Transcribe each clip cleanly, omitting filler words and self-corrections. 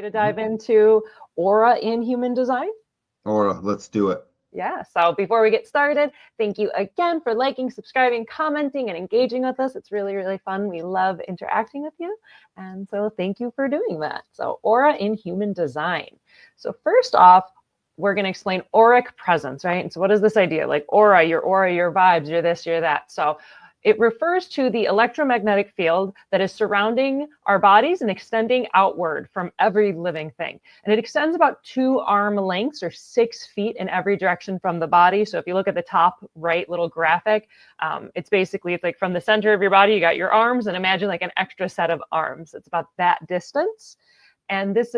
to dive into Aura in human design? Aura, let's do it. Yeah, so before we get started, thank you again for liking, subscribing, commenting, and engaging with us. It's really, really fun. We love interacting with you. And so thank you for doing that. So Aura in human design. So first off, we're going to explain auric presence, right? And so what is this idea? Like aura, your vibes, you're this, you're that. So it refers to the electromagnetic field that is surrounding our bodies and extending outward from every living thing. And it extends about 2 arm lengths or 6 feet in every direction from the body. So if you look at the top right little graphic, it's like from the center of your body, you got your arms, and imagine like an extra set of arms. It's about that distance. And this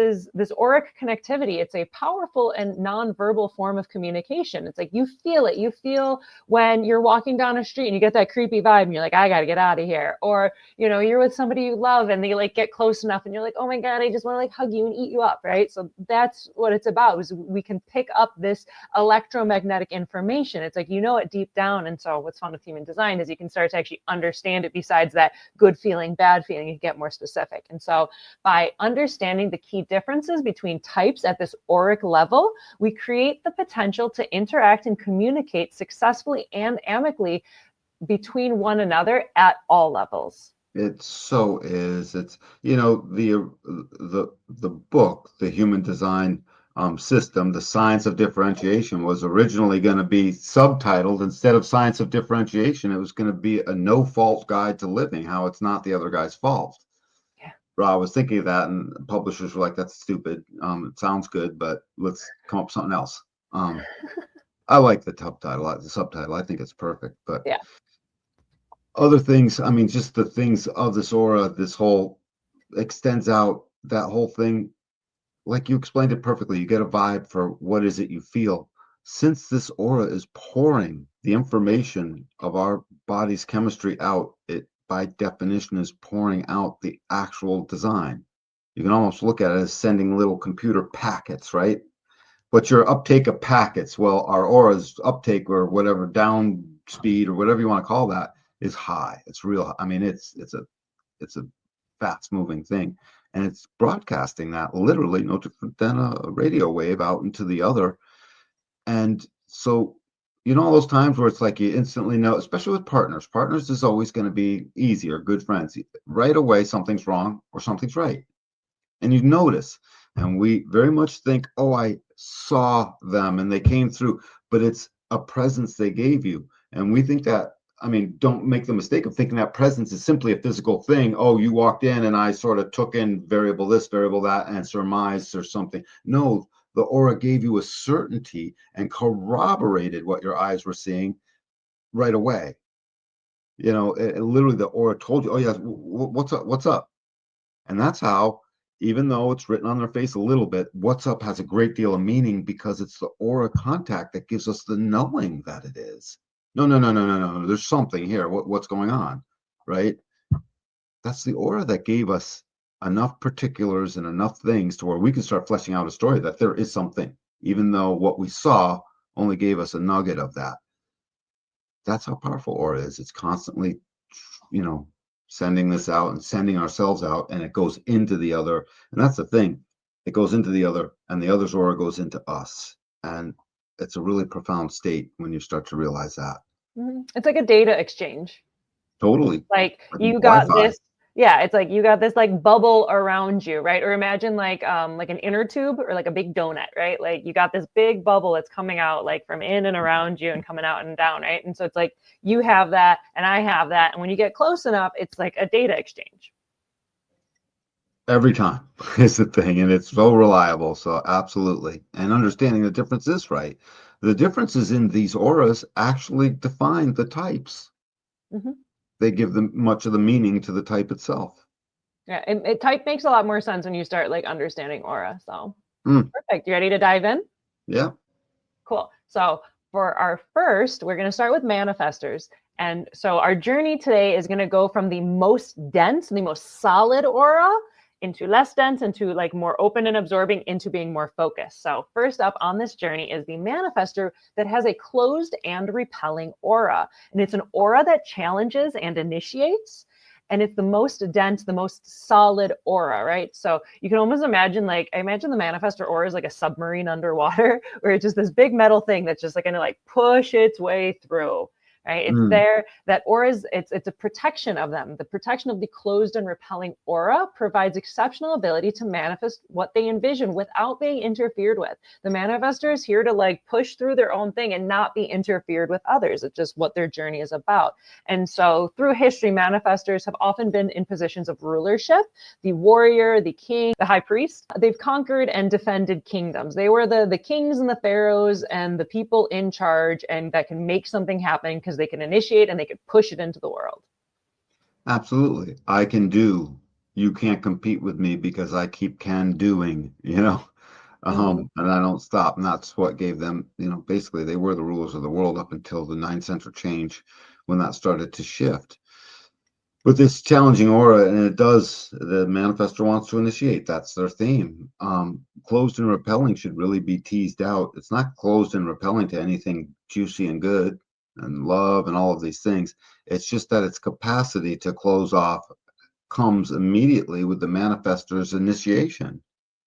auric connectivity. It's a powerful and nonverbal form of communication. It's like you feel it. You feel when you're walking down a street and you get that creepy vibe and you're like, I got to get out of here. Or, you're with somebody you love and they like get close enough and you're like, oh my God, I just want to like hug you and eat you up, right? So that's what it's about, is we can pick up this electromagnetic information. It's like, it deep down. And so what's fun with human design is you can start to actually understand it besides that good feeling, bad feeling. You get more specific. And so by understanding the key differences between types at this auric level, we create the potential to interact and communicate successfully and amicably between one another at all levels. It so is. It's the book, The Human Design System, The Science of Differentiation, was originally going to be subtitled, instead of Science of Differentiation, it was going to be A No-Fault Guide to Living, how it's not the other guy's fault. I was thinking of that, and publishers were like, that's stupid. It sounds good, but let's come up with something else. I like the subtitle. I think it's perfect. But yeah, other things, I mean, just the things of this aura, this whole extends out, that whole thing, like you explained it perfectly. You get a vibe for what is it you feel. Since this aura is pouring the information of our body's chemistry out, it by definition is pouring out the actual design. You can almost look at it as sending little computer packets, right? But your uptake of packets, well, our aura's uptake, or whatever, down speed, or whatever you want to call that, is high. It's real. I mean, it's a fast moving thing, and it's broadcasting that literally no different than a radio wave out into the other. And so all those times where it's like you instantly know, especially with partners is always going to be easier, good friends. Right away, something's wrong or something's right. And you notice, and we very much think, oh, I saw them and they came through, but it's a presence they gave you. And we think that, don't make the mistake of thinking that presence is simply a physical thing. Oh, you walked in and I sort of took in variable this, variable that, and surmised or something. No, the aura gave you a certainty and corroborated what your eyes were seeing right away. Literally the aura told you, oh yeah, what's up? And that's how, even though it's written on their face a little bit, what's up has a great deal of meaning, because it's the aura contact that gives us the knowing that it is. No. There's something here. What's going on, right? That's the aura that gave us enough particulars and enough things to where we can start fleshing out a story that there is something, even though what we saw only gave us a nugget of that. That's how powerful aura is. It's constantly, sending this out and sending ourselves out, and it goes into the other. And that's the thing. It goes into the other, and the other's aura goes into us. And it's a really profound state when you start to realize that. Mm-hmm. It's like a data exchange. Totally. Like you got Wi-Fi. this. Yeah, it's like you got this like bubble around you, right? Or imagine like an inner tube or like a big donut, right? Like you got this big bubble that's coming out like from in and around you and coming out and down, right? And so it's like you have that and I have that. And when you get close enough, it's like a data exchange. Every time is the thing, and it's so reliable. So absolutely. And understanding the difference is right. The differences in these auras actually define the types. Mm-hmm. They give them much of the meaning to the type itself. Yeah, it type makes a lot more sense when you start like understanding aura. So perfect. You ready to dive in? Yeah. Cool. So for our first, we're going to start with manifestors. And so our journey today is going to go from the most dense, the most solid aura into less dense, into like more open and absorbing, into being more focused. So first up on this journey is the manifestor that has a closed and repelling aura. And it's an aura that challenges and initiates. and it's the most dense, the most solid aura, right? So you can almost imagine, like, I imagine the Manifestor Aura is like a submarine underwater, where it's just this big metal thing that's just like going to like push its way through. Right? It's there. That aura is it's a protection of them. The protection of the closed and repelling aura provides exceptional ability to manifest what they envision without being interfered with. The manifestor is here to like push through their own thing and not be interfered with others. It's just what their journey is about. And so through history, manifestors have often been in positions of rulership, the warrior, the king, the high priest. They've conquered and defended kingdoms. They were the kings and the pharaohs and the people in charge, and that can make something happen because they can initiate and they can push it into the world. Absolutely. I can do. You can't compete with me because I keep can doing, and I don't stop. And that's what gave them, basically they were the rulers of the world up until the 9th century change when that started to shift. With this challenging aura, and the manifestor wants to initiate. That's their theme. Closed and repelling should really be teased out. It's not closed and repelling to anything juicy and good and love and all of these things. It's just that its capacity to close off comes immediately with the manifestor's initiation.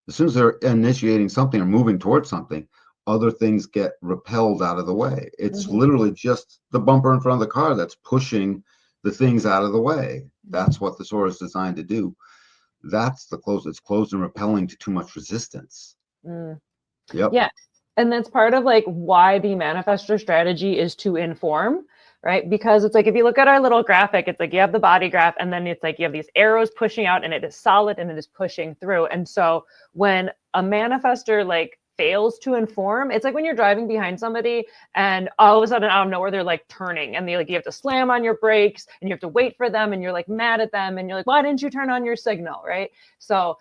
As soon as they're initiating something or moving towards something, other things get repelled out of the way. It's literally just the bumper in front of the car that's pushing the things out of the way. That's what this aura is designed to do. That's the close. It's closed and repelling to too much resistance. Yep. Yeah. And that's part of like why the manifestor strategy is to inform, right? Because it's like, if you look at our little graphic, it's like you have the body graph, and then it's like you have these arrows pushing out, and it is solid and it is pushing through. And so when a manifestor like fails to inform, it's like when you're driving behind somebody and all of a sudden out of nowhere they're like turning, and you have to slam on your brakes and you have to wait for them, and you're like mad at them, and you're like, why didn't you turn on your signal, right? So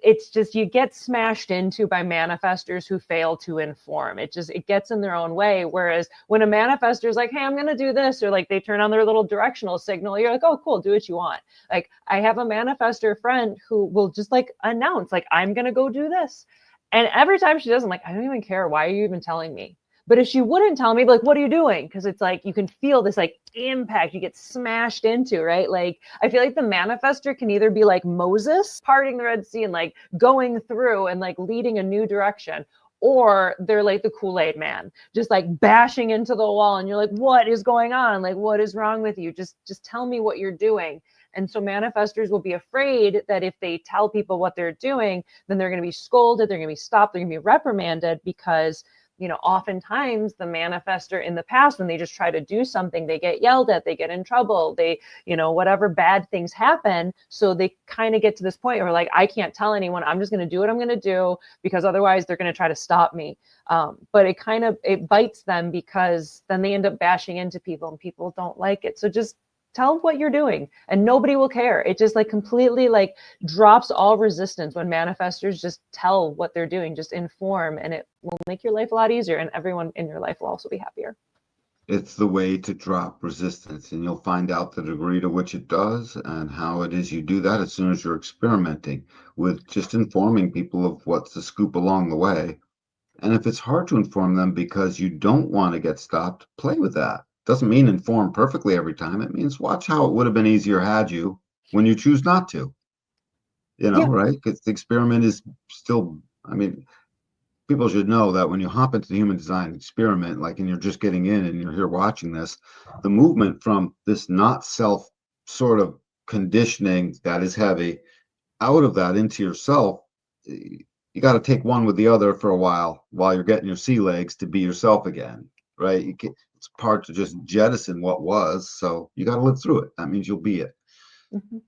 it's just, you get smashed into by manifestors who fail to inform. It gets in their own way. Whereas when a manifestor is like, hey, I'm going to do this, or like they turn on their little directional signal, you're like, oh, cool, do what you want. Like, I have a manifestor friend who will just like announce, like, I'm going to go do this. And every time she does, I'm like, I don't even care. Why are you even telling me? But if she wouldn't tell me, like, what are you doing? Because it's like, you can feel this like impact you get smashed into, right? Like, I feel like the manifestor can either be like Moses parting the Red Sea and like going through and like leading a new direction, or they're like the Kool-Aid man, just like bashing into the wall. And you're like, what is going on? Like, what is wrong with you? Just tell me what you're doing. And so manifestors will be afraid that if they tell people what they're doing, then they're going to be scolded, they're going to be stopped, they're going to be reprimanded, because oftentimes the manifestor in the past, when they just try to do something, they get yelled at, they get in trouble, they, whatever bad things happen. So they kind of get to this point where like, I can't tell anyone, I'm just going to do what I'm going to do, because otherwise they're going to try to stop me. But it bites them, because then they end up bashing into people and people don't like it. So just tell what you're doing and nobody will care. It just like completely like drops all resistance when manifestors just tell what they're doing, just inform, and it will make your life a lot easier, and everyone in your life will also be happier. It's the way to drop resistance, and you'll find out the degree to which it does and how it is you do that as soon as you're experimenting with just informing people of what's the scoop along the way. And if it's hard to inform them because you don't want to get stopped, play with that. Doesn't mean inform perfectly every time. It means watch how it would have been easier had you when you choose not to. Yeah. Right? Because the experiment is still, people should know that when you hop into the human design experiment, like, and you're just getting in and you're here watching this, the movement from this not self sort of conditioning that is heavy out of that into yourself, you got to take one with the other for a while you're getting your sea legs to be yourself again, right? It's hard to just jettison what was, so you got to live through it. That means you'll be it.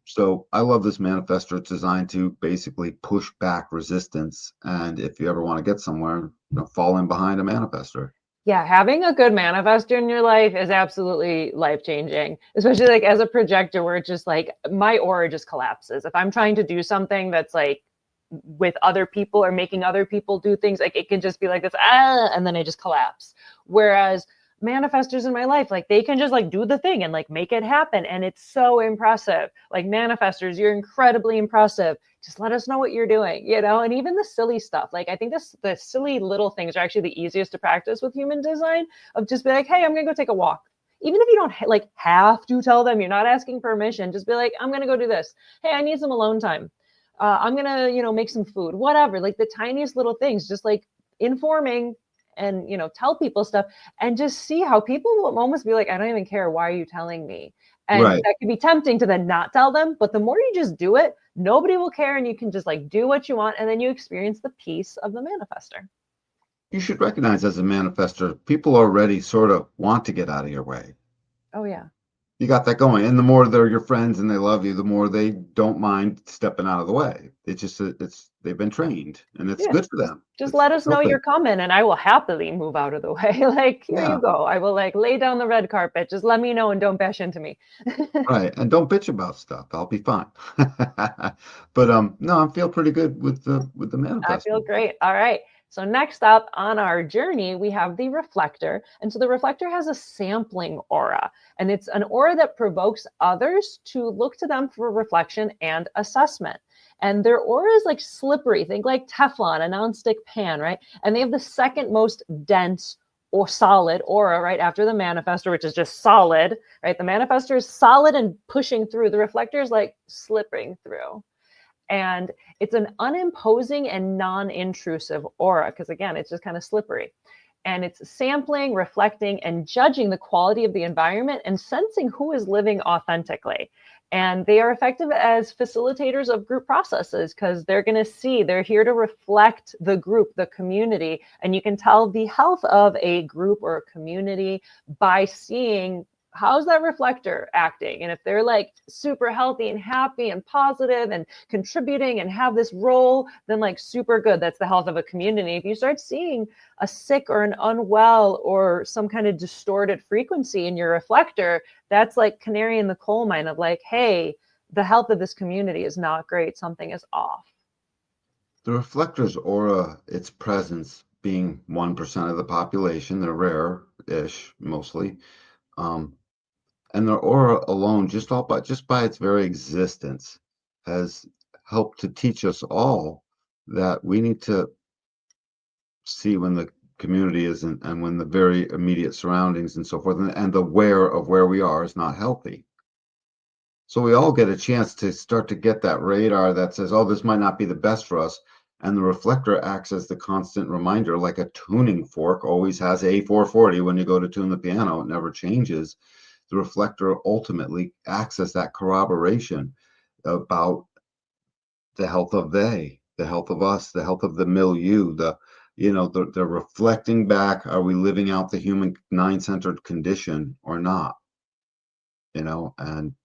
So I love this manifestor. It's designed to basically push back resistance, and if you ever want to get somewhere, fall in behind a manifestor. Yeah, having a good manifestor in your life is absolutely life-changing, especially like as a projector, where it's just like my aura just collapses. If I'm trying to do something that's like with other people or making other people do things, like it can just be like this, and then I just collapse. Whereas manifestors in my life, like they can just like do the thing and like make it happen. And it's so impressive. Like manifestors, you're incredibly impressive. Just let us know what you're doing, and even the silly stuff. Like I think the silly little things are actually the easiest to practice with human design, of just be like, hey, I'm going to go take a walk. even if you don't like have to tell them, you're not asking permission, just be like, I'm going to go do this. Hey, I need some alone time. I'm going to, make some food, whatever, like the tiniest little things, just like informing and, tell people stuff and just see how people will almost be like, I don't even care. Why are you telling me? And Right. that can be tempting to then not tell them. But the more you just do it, nobody will care. And you can just like do what you want. And then you experience the peace of the manifester. You should recognize as a manifester, people already sort of want to get out of your way. Oh, yeah. You got that going. And the more they're your friends and they love you, the more they don't mind stepping out of the way. It's just, they've been trained and it's Yeah. good for them. Just It's let us know healthy. you're coming and I will happily move out of the way. Like, here Yeah. you go. I will like lay down the red carpet. Just let me know and don't bash into me. Right. And don't bitch about stuff. I'll be fine. But no, I feel pretty good with the I feel manifesting. great. All right. So next up on our journey, we have the reflector. And so the reflector has a sampling aura, and it's an aura that provokes others to look to them for reflection and assessment. And their aura is like slippery. Think like Teflon, a nonstick pan, right? And they have the second most dense or solid aura right after the manifestor, which is just solid, right? The manifestor is solid and pushing through. The reflector is like slipping through. And it's an unimposing and non-intrusive aura because, again, it's just kind of slippery. And it's sampling, reflecting, and judging the quality of the environment and sensing who is living authentically. And they are effective as facilitators of group processes because they're going to see, they're here to reflect the group, the community. And you can tell the health of a group or a community by seeing how's that reflector acting. And if they're like super healthy and happy and positive and contributing and have this role, then like super good. That's the health of a community. If you start seeing a sick or an unwell or some kind of distorted frequency in your reflector, that's like canary in the coal mine of like, hey, the health of this community is not great. Something is off. The reflector's aura, its presence being 1% of the population, they're rare-ish mostly. Um, and their aura alone, just by its very existence, has helped to teach us all that we need to see when the community isn't and when the very immediate surroundings and so forth and the where of where we are is not healthy. So we all get a chance to start to get that radar that says, oh, this might not be the best for us. And the reflector acts as the constant reminder, like a tuning fork always has A440 when you go to tune the piano, it never changes. The reflector ultimately acts as that corroboration about the health of the health of us, the health of the milieu, they're reflecting back, are we living out the human nine-centered condition or not? And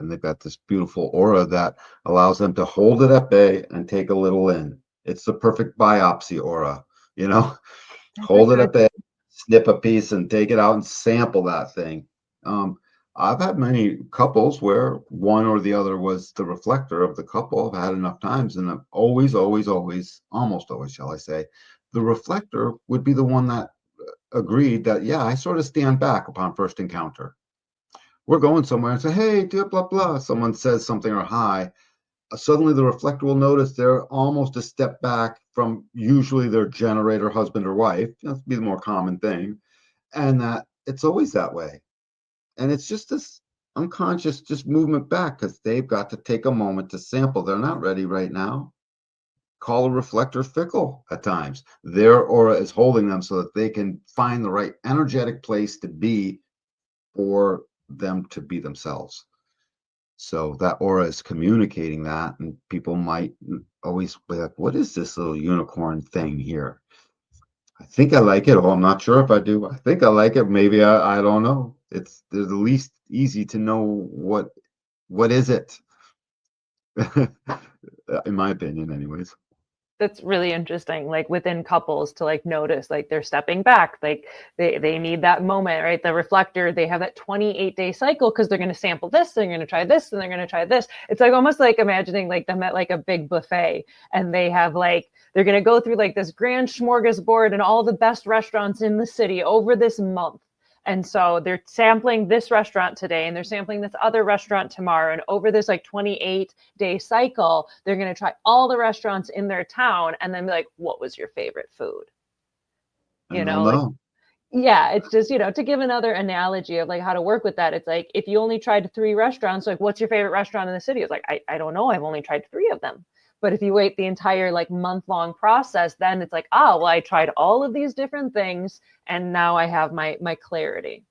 they've got this beautiful aura that allows them to hold it at bay and take a little in. It's the perfect biopsy aura, you know, That's a hold it good. at bay, snip a piece and take it out and sample that thing. Um, I've had many couples where one or the other was the reflector of the couple. I've had enough times, and I've always, always, always, almost always, shall I say, the reflector would be the one that agreed that, yeah, I sort of stand back upon first encounter. We're going somewhere and say, hey, blah, blah, blah. Someone says something or hi. Suddenly the reflector will notice they're almost a step back from usually their generator husband or wife. That's be the more common thing. And that it's always that way. And it's just this unconscious just movement back because they've got to take a moment to sample. They're not ready right now. Call a reflector fickle at times. Their aura is holding them so that they can find the right energetic place to be for them to be themselves. So that aura is communicating that, and people might always be like, what is this little unicorn thing here? I think I like it. Oh, I'm not sure if I do. I think I like it. Maybe I don't know. They're the least easy to know what is it, in my opinion, anyways. That's really interesting, like within couples to like notice like they're stepping back, like they need that moment, right? The reflector, they have that 28-day cycle because they're going to sample this, they're going to try this, and they're going to try this. It's like almost like imagining like them at like a big buffet, and they have like they're going to go through like this grand smorgasbord and all the best restaurants in the city over this month. And so they're sampling this restaurant today and they're sampling this other restaurant tomorrow. And over this like 28-day cycle, they're going to try all the restaurants in their town and then be like, what was your favorite food? And they'll Like know. Yeah, it's just, to give another analogy of like how to work with that. It's like if you only tried 3 restaurants, like what's your favorite restaurant in the city? It's like, I don't know. I've only tried 3 of them. But if you wait the entire like month-long process, then it's like, oh, well, I tried all of these different things and now I have my clarity.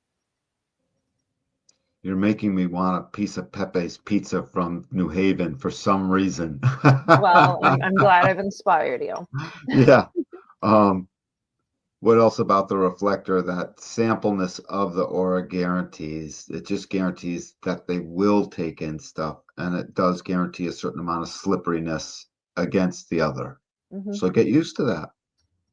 You're making me want a piece of Pepe's pizza from New Haven for some reason. Well, I'm glad I've inspired you. Yeah. Um, what else about the reflector? That sampleness of the aura guarantees. It just guarantees that they will take in stuff, and it does guarantee a certain amount of slipperiness against the other. Hmm. So get used to that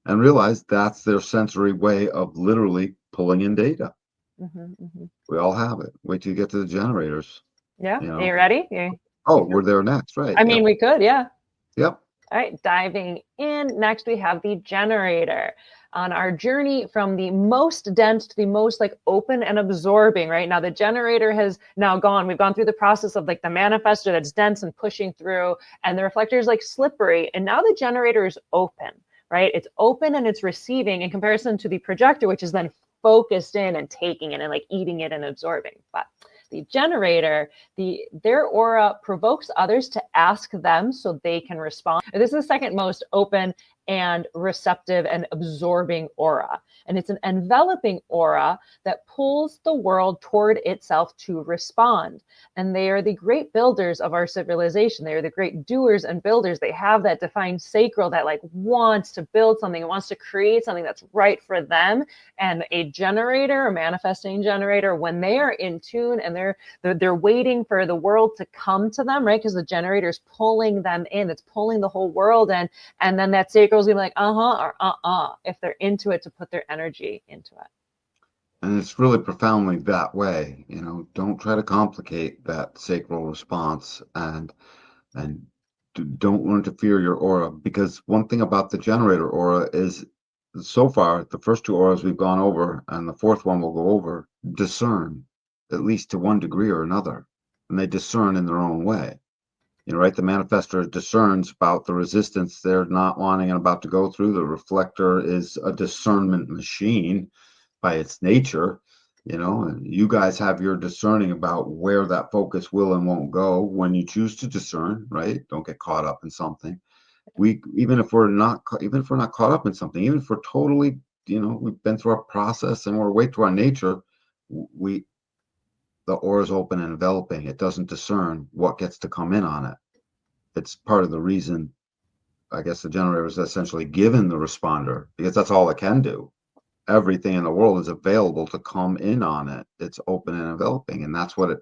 and realize that's their sensory way of literally pulling in data. Hmm. Hmm. We all have it. Wait till you get to the generators, Yeah. you Are you know. ready? Yeah. Oh, we're there next, right? I mean, Yep. we could, yeah. Yep. All right, diving in. Next, we have the generator on our journey from the most dense to the most like open and absorbing. Right now, the generator has now gone. We've gone through the process of like the manifestor that's dense and pushing through, and the reflector is like slippery. And now the generator is open, right? It's open and it's receiving in comparison to the projector, which is then focused in and taking it and like eating it and absorbing. But the generator, their aura provokes others to ask them so they can respond. This is the second most open and receptive and absorbing aura. And it's an enveloping aura that pulls the world toward itself to respond. And they are the great builders of our civilization. They are the great doers and builders. They have that defined sacral that like wants to build something, wants to create something that's right for them. And a generator, a manifesting generator, when they are in tune and they're waiting for the world to come to them, right? Because the generator is pulling them in. It's pulling the whole world in. And then that sacral is gonna be like, or if they're into it, to put their energy into it. And it's really profoundly that way. Don't try to complicate that sacral response and don't interfere your aura, because one thing about the generator aura is so far the first 2 auras we've gone over and the fourth one we'll go over discern at least to one degree or another, and they discern in their own way. Right? The manifestor discerns about the resistance they're not wanting and about to go through. The reflector is a discernment machine by its nature. And you guys have your discerning about where that focus will and won't go when you choose to discern, right? Don't get caught up in something. Even if we're not caught up in something, even if we're totally, we've been through our process and we're way to our nature, we the aura is open and enveloping. It doesn't discern what gets to come in on it. It's part of the reason, I guess, the generator is essentially given the responder, because that's all it can do. Everything in the world is available to come in on it. It's open and enveloping, and that's what it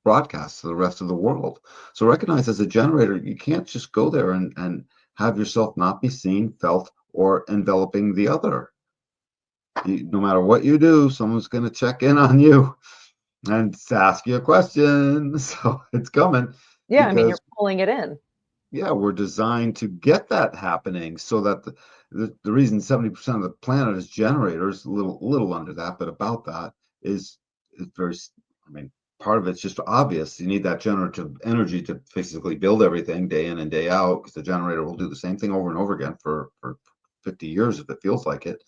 broadcasts to the rest of the world. So recognize, as a generator, you can't just go there and have yourself not be seen, felt, or enveloping the other. No matter what you do, someone's going to check in on you and ask you a question. So it's coming, Yeah, I mean, you're because pulling it in. yeah, we're designed to get that happening, so that the reason 70% of the planet is generators, a little under that, but about that, is very, I mean, part of it's just obvious. You need that generative energy to physically build everything day in and day out, because the generator will do the same thing over and over again for 50 years if it feels like it.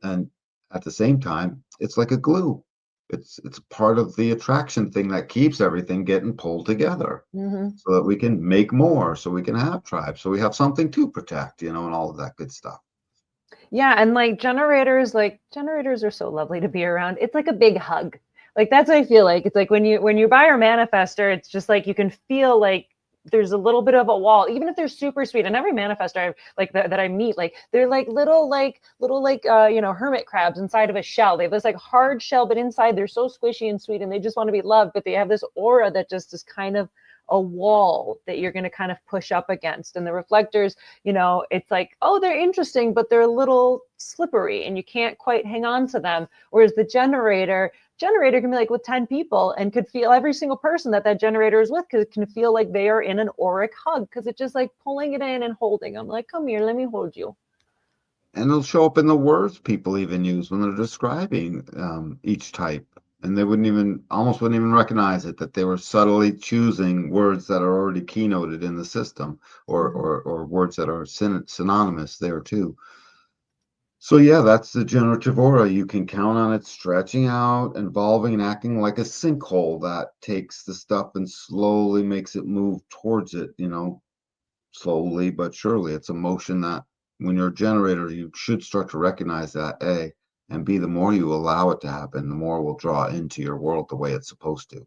And at the same time, it's like a glue. It's part of the attraction thing that keeps everything getting pulled together, Hmm. so that we can make more, so we can have tribes, so we have something to protect, and all of that good stuff. Yeah, and like generators are so lovely to be around. It's like a big hug. Like that's what I feel like. It's like when you buy your manifestor, it's just like you can feel like there's a little bit of a wall, even if they're super sweet. And every manifestor that I meet, like they're like little hermit crabs inside of a shell. They have this like hard shell, but inside they're so squishy and sweet, and they just want to be loved. But they have this aura that just is kind of a wall that you're going to kind of push up against. And the reflectors, it's like, oh, they're interesting, but they're a little slippery and you can't quite hang on to them. Whereas the generator can be like with 10 people and could feel every single person that generator is with, because it can feel like they are in an auric hug, because it's just like pulling it in and holding them, like, come here, let me hold you. And it'll show up in the words people even use when they're describing each type, and they almost wouldn't even recognize it, that they were subtly choosing words that are already keynoted in the system, or Mhm. or words that are synonymous there too. So yeah, that's the generative aura. You can count on it stretching out, evolving, and acting like a sinkhole that takes the stuff and slowly makes it move towards it, slowly but surely. It's a motion that when you're a generator, you should start to recognize that, A, and B, the more you allow it to happen, the more it will draw into your world the way it's supposed to.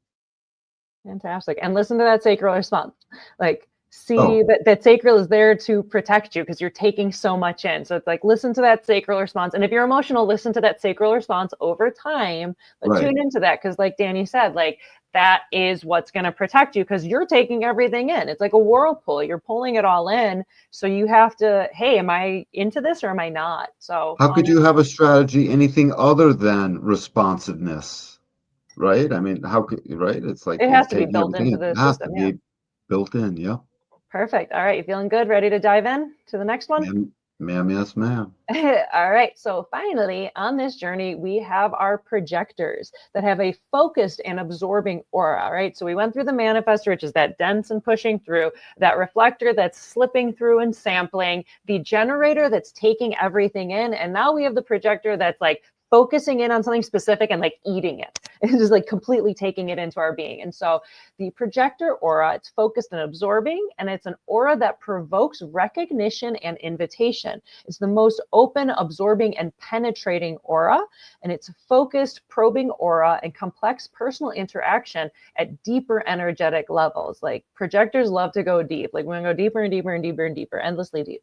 Fantastic. And listen to that sacral response. Like, see Oh, that sacral is there to protect you because you're taking so much in. So it's like, listen to that sacral response. And if you're emotional, listen to that sacral response over time, but right. tune into that. Cause like Danny said, like that is what's going to protect you because you're taking everything in. It's like a whirlpool. You're pulling it all in. So you have to, hey, am I into this or am I not? So How could honor, you have a strategy anything other than responsiveness? Right? I mean, how could, right? It's like it you're has to be taking built everything. into It the has to system. Yeah. be built in. Yeah. Perfect. All right. You feeling good? Ready to dive in to the next one? Ma'am, yes, ma'am. All right. So finally, on this journey, we have our projectors that have a focused and absorbing aura, right? So we went through the manifestor, which is that dense and pushing through, that reflector that's slipping through and sampling, the generator that's taking everything in. And now we have the projector that's like focusing in on something specific and like eating it. It's just like completely taking it into our being. And so the projector aura, it's focused and absorbing, and it's an aura that provokes recognition and invitation. It's the most open, absorbing, and penetrating aura. And it's focused, probing aura and complex personal interaction at deeper energetic levels. Like projectors love to go deep. Like we're going to go deeper and deeper and deeper and deeper, endlessly deep.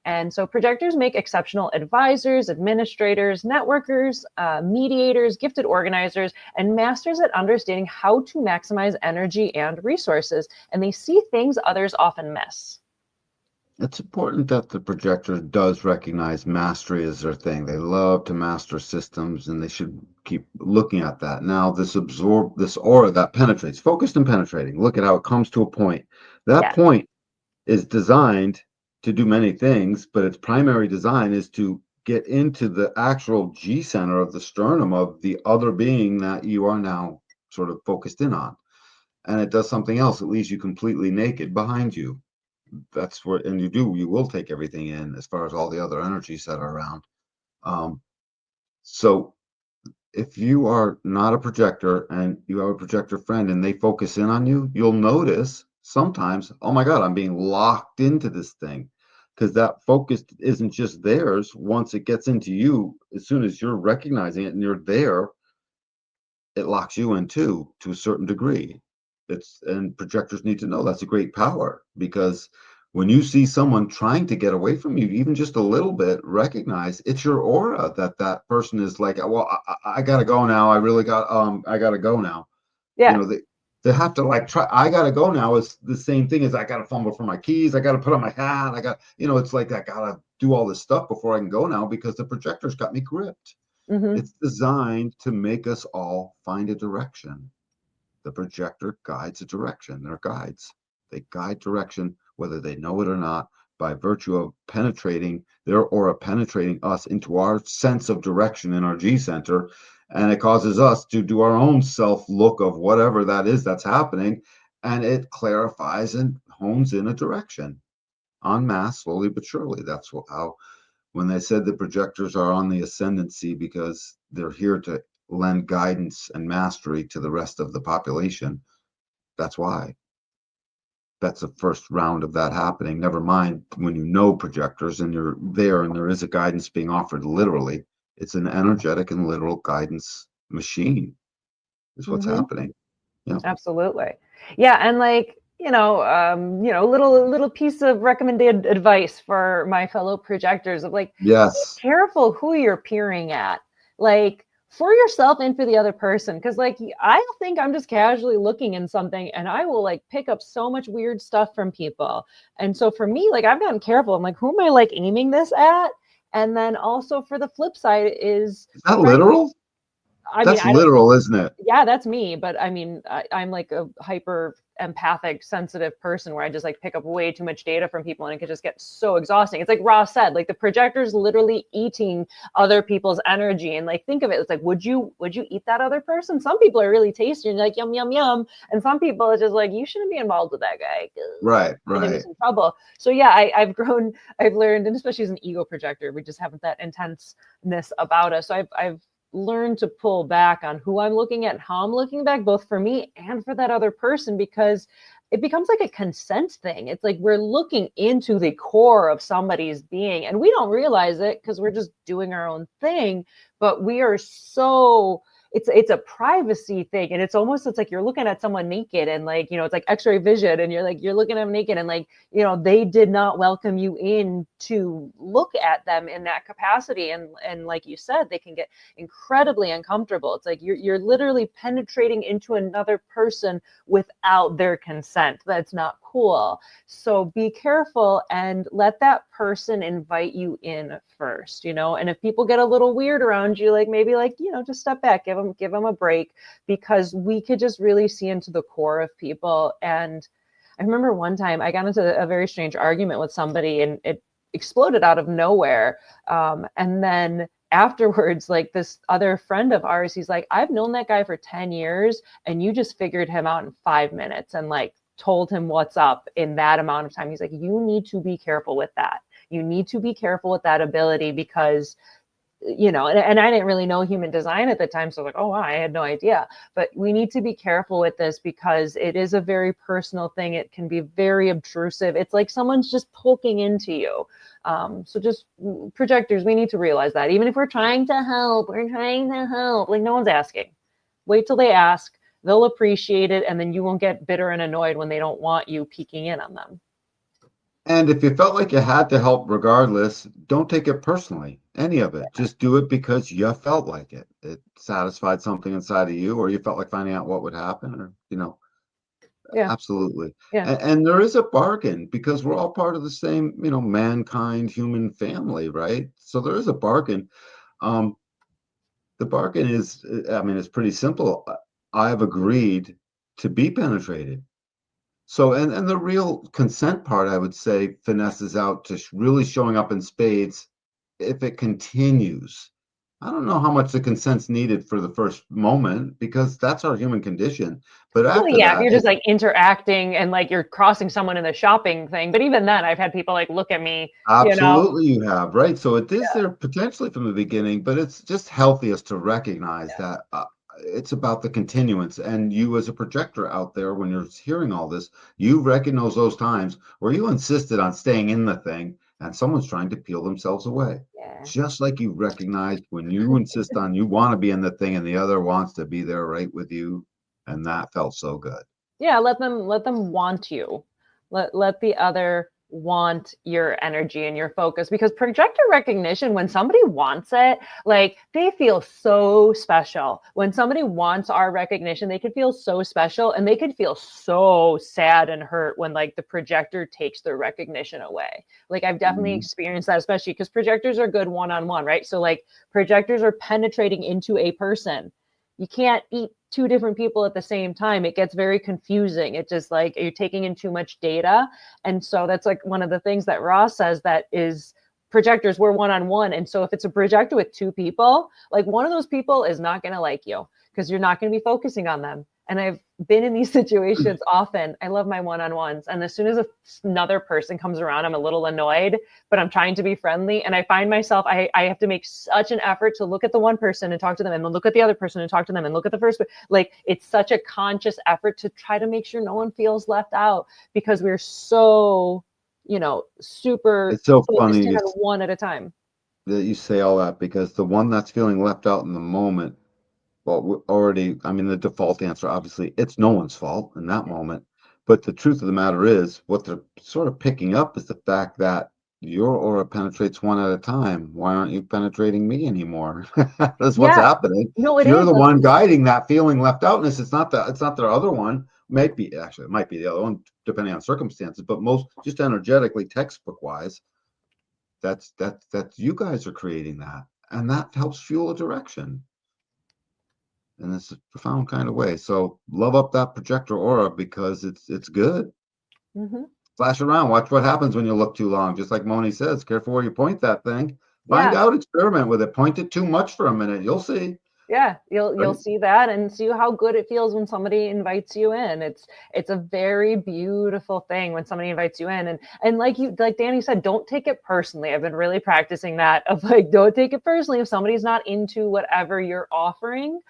And so projectors make exceptional advisors, administrators, networkers, mediators, gifted organizers, and masters at understanding how to maximize energy and resources. And they see things others often miss. It's important that the projector does recognize mastery as their thing. They love to master systems and they should keep looking at that. Now, this aura that penetrates, focused and penetrating. Look at how it comes to a point. That Yeah. point is designed to do many things, but its primary design is to get into the actual G center of the sternum of the other being that you are now sort of focused in on. And it does something else. It leaves you completely naked behind you. That's where, and you will take everything in as far as all the other energies that are around. Um, so if you are not a projector and you have a projector friend and they focus in on you, you'll notice sometimes, oh my God, I'm being locked into this thing. Because that focus isn't just theirs. Once it gets into you, as soon as you're recognizing it and you're there, it locks you in too, to a certain degree. And projectors need to know that's a great power because when you see someone trying to get away from you, even just a little bit, recognize it's your aura that person is like, well, I gotta go now. I really got, I gotta go now. You Yeah. know, they have to like try, I gotta go now is the same thing as I gotta fumble for my keys. I gotta put on my hat. It's like I gotta do all this stuff before I can go now because the projector's got me gripped. Mm-hmm. It's designed to make us all find a direction. The projector guides a direction. They're guides. They guide direction, whether they know it or not, by virtue of penetrating their aura, penetrating us into our sense of direction in our G center. And it causes us to do our own self look of whatever that is that's happening. And it clarifies and hones in a direction en masse, slowly but surely. That's how when they said the projectors are on the ascendancy because they're here to lend guidance and mastery to the rest of the population. That's why. That's the first round of that happening. Never mind when you know projectors and you're there and there is a guidance being offered literally. It's an energetic and literal guidance machine, is what's Mm-hmm. happening. Yeah. Absolutely. Yeah, and like, little piece of recommended advice for my fellow projectors of like, be Yes. careful who you're peering at. Like for yourself and for the other person. Cause like I think I'm just casually looking in something and I will like pick up so much weird stuff from people. And so for me, like I've gotten careful. I'm like, who am I like aiming this at? And then also for the flip side is Is that trying. literal? I mean, That's I don't, literal, isn't it? yeah, that's me. But I mean, I'm like a hyper empathic, sensitive person where I just like pick up way too much data from people and it could just get so exhausting. It's like Ross said, like the projector's literally eating other people's energy. And like, think of it, it's like, would you eat that other person? Some people are really tasty and like, yum, yum, yum. And some people it's just like, you shouldn't be involved with that guy. Right, Get into right. some trouble. So yeah, I've grown, I've learned, and especially as an ego projector, we just haven't that intenseness about us. So I've learn to pull back on who I'm looking at, how I'm looking back, both for me and for that other person, because it becomes like a consent thing. It's like we're looking into the core of somebody's being and we don't realize it because we're just doing our own thing. But we are so it's a privacy thing, and it's like you're looking at someone naked and like it's like x-ray vision, and you're looking at them naked and like they did not welcome you in to look at them in that capacity, and like you said, they can get incredibly uncomfortable. It's like you're literally penetrating into another person without their consent. That's not cool. So be careful and let that person invite you in first, and if people get a little weird around you, like maybe like just step back, give them a break, because we could just really see into the core of people. And I remember one time I got into a very strange argument with somebody and it exploded out of nowhere. And then afterwards, like this other friend of ours, he's like, I've known that guy for 10 years and you just figured him out in 5 minutes and like told him what's up in that amount of time. He's like, you need to be careful with that. You need to be careful with that ability because and I didn't really know human design at the time. So like, oh, wow, I had no idea. But we need to be careful with this because it is a very personal thing. It can be very obtrusive. It's like someone's just poking into you. So just projectors, we need to realize that even if we're trying to help, like no one's asking. Wait till they ask. They'll appreciate it. And then you won't get bitter and annoyed when they don't want you peeking in on them. And if you felt like you had to help regardless, don't take it personally, any of it. Just do it because you felt like it. It satisfied something inside of you, or you felt like finding out what would happen, or, Yeah. absolutely. Yeah. And there is a bargain because we're all part of the same, mankind, human family, right? So there is a bargain. Um, the bargain is, I mean, it's pretty simple. I've agreed to be penetrated. So, and the real consent part, I would say, finesses out to really showing up in spades if it continues. I don't know how much the consent's needed for the first moment because that's our human condition. But Well, after yeah, if that, you're just like interacting and like you're crossing someone in the shopping thing, but even then, I've had people like look at me. absolutely you have, right? So it is Yeah, there potentially from the beginning, but it's just healthiest to recognize yeah, that it's about the continuance. And you, as a projector out there, when you're hearing all this, you recognize those times where you insisted on staying in the thing and someone's trying to peel themselves away. yeah. Just like you recognized when you insist on you want to be in the thing and the other wants to be there right with you. And that felt so good. Yeah, let them want you. Let the other want your energy and your focus, because projector recognition, when somebody wants it, like they feel so special. When somebody wants our recognition, they could feel so special, and they could feel so sad and hurt when like the projector takes their recognition away. Like I've definitely Mhm. experienced that, especially because projectors are good one-on-one, right? So like projectors are penetrating into a person. You can't eat two different people at the same time. It gets very confusing. It just like you're taking in too much data. And so that's like one of the things that Ross says, that is projectors, we're one-on-one. And so if it's a projector with two people, like one of those people is not going to like you because you're not going to be focusing on them. And I've been in these situations often. I love my one-on-ones. And as soon as another person comes around, I'm a little annoyed, but I'm trying to be friendly. And I find myself, I have to make such an effort to look at the one person and talk to them, and then look at the other person and talk to them, and look at the first. Like it's such a conscious effort to try to make sure no one feels left out, because we're so, super It's so focused funny in on one at a time. that you say all that because the one that's feeling left out in the moment, well, already, I mean, the default answer, obviously, it's no one's fault in that moment. But the truth of the matter is, what they're sort of picking up is the fact that your aura penetrates one at a time. Why aren't you penetrating me anymore? That's what's Yeah, happening. no, it You're is. the one guiding that feeling left outness. It's not the other one. Maybe actually, it might be the other one, depending on circumstances. But most, just energetically, textbook wise, that's you guys are creating that, and that helps fuel a direction. in this profound kind of way. So love up that projector aura because it's good. Mm-hmm. Flash around, watch what happens when you look too long. Just like Moni says, careful where you point that thing. Find Yeah. out, experiment with it. Point it too much for a minute. You'll see. Yeah, you'll Right? see that and see how good it feels when somebody invites you in. It's a very beautiful thing when somebody invites you in. And like Danny said, don't take it personally. I've been really practicing that of like, don't take it personally if somebody's not into whatever you're offering,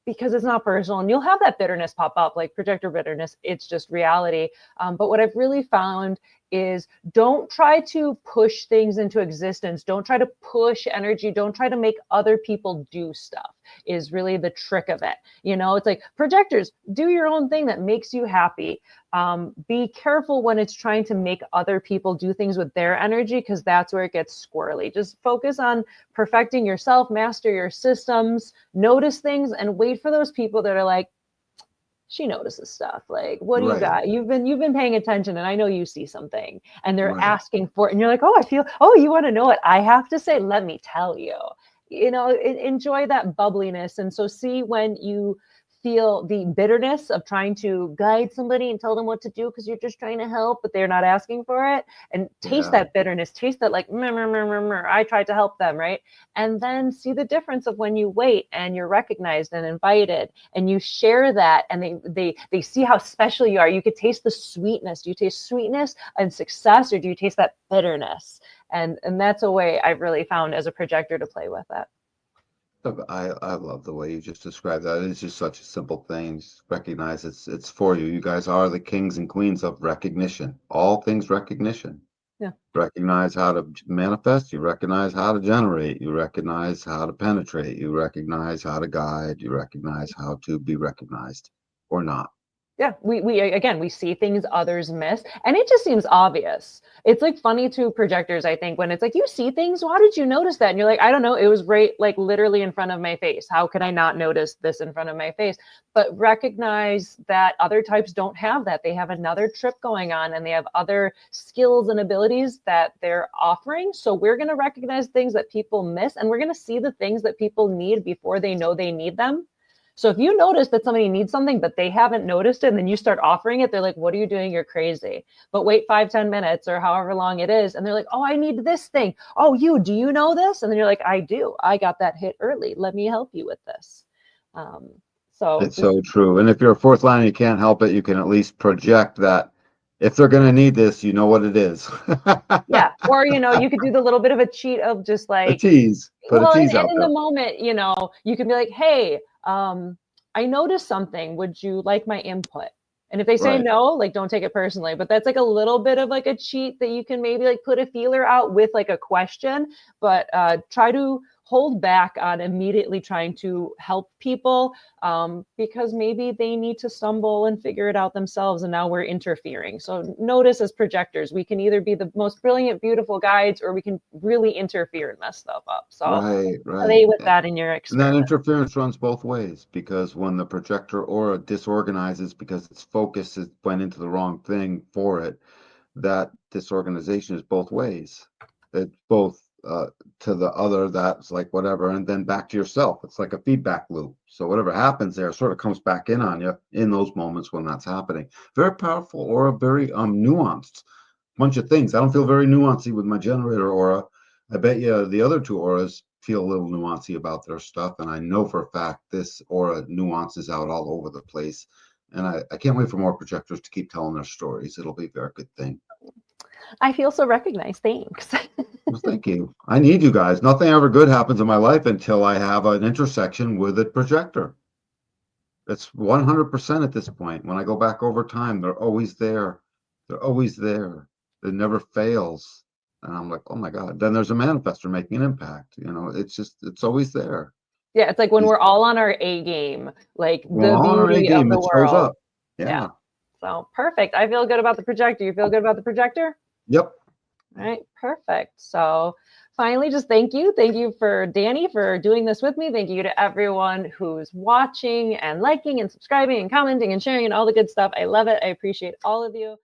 because it's not personal, and you'll have that bitterness pop up, like projector bitterness. It's just reality. But what I've really found is, don't try to push things into existence. Don't try to push energy. Don't try to make other people do stuff, is really the trick of it. It's like, projectors, do your own thing that makes you happy. Be careful when it's trying to make other people do things with their energy, because that's where it gets squirrely. Just focus on perfecting yourself, master your systems, notice things, and wait for those people that are like, she notices stuff. Like, what do you Right. got? You've been paying attention, and I know you see something, and they're Right. asking for it, and you're like, oh, you want to know what I have to say? Let me tell you. Enjoy that bubbliness. And so see when you feel the bitterness of trying to guide somebody and tell them what to do because you're just trying to help, but they're not asking for it, and taste Yeah. that bitterness, taste that like, I tried to help them, right? And then see the difference of when you wait and you're recognized and invited and you share that, and they see how special you are. You could taste the sweetness. Do you taste sweetness and success, or do you taste that bitterness? And that's a way I've really found as a projector to play with it. I love the way you just described that. It's just such a simple thing. Just recognize it's for you. You guys are the kings and queens of recognition. All things recognition. Yeah. Recognize how to manifest. You recognize how to generate. You recognize how to penetrate. You recognize how to guide. You recognize how to be recognized or not. Yeah, we see things others miss, and it just seems obvious. It's like funny to projectors, I think, when it's like, you see things, how did you notice that? And you're like, I don't know, it was right, like literally in front of my face. How could I not notice this in front of my face? But recognize that other types don't have that. They have another trip going on, and they have other skills and abilities that they're offering. So we're going to recognize things that people miss, and we're going to see the things that people need before they know they need them. So if you notice that somebody needs something, but they haven't noticed it, and then you start offering it, they're like, what are you doing? You're crazy. But wait 5-10 minutes or however long it is. And they're like, oh, I need this thing. Oh, do you know this? And then you're like, I do. I got that hit early. Let me help you with this. So It's so true. And if you're a fourth line and you can't help it, you can at least project that if they're going to need this, you know what it is. yeah. Or, you could do the little bit of a cheat of just A like, tease. Put a well, and tease out in the there. moment, you can be like, hey, I noticed something. Would you like my input? And if they say Right. no, like, don't take it personally. But that's like a little bit of like a cheat that you can maybe like put a feeler out with like a question, but try to hold back on immediately trying to help people, because maybe they need to stumble and figure it out themselves. And now we're interfering. So notice, as projectors, we can either be the most brilliant, beautiful guides, or we can really interfere and mess stuff up. So Right. Right. play with that in your And that experiment. interference runs both ways because when the projector aura disorganizes because its focus went into the wrong thing for it, that disorganization is both ways. It's both to the other, that's like whatever, and then back to yourself. It's like a feedback loop. So whatever happens there sort of comes back in on you in those moments when that's happening. Very powerful aura, very nuanced. Bunch of things. I don't feel very nuancy with my generator aura. I bet you the other two auras feel a little nuancy about their stuff, and I know for a fact this aura nuances out all over the place. And I can't wait for more projectors to keep telling their stories. It'll be a very good thing. I feel so recognized. Thanks. Well, thank you. I need you guys. Nothing ever good happens in my life until I have an intersection with a projector. It's 100% at this point. When I go back over time, they're always there. They're always there. It never fails. And I'm like, oh my God. Then there's a manifestor making an impact. It's always there. Yeah, it's like when These, we're all on our A game, like well, the on our A beauty of game, the it shows world. up. Yeah. Yeah. So perfect. I feel good about the projector. You feel good about the projector? Yep. All right, perfect. So finally, just thank you. Thank you for Danny for doing this with me. Thank you to everyone who's watching and liking and subscribing and commenting and sharing and all the good stuff. I love it. I appreciate all of you.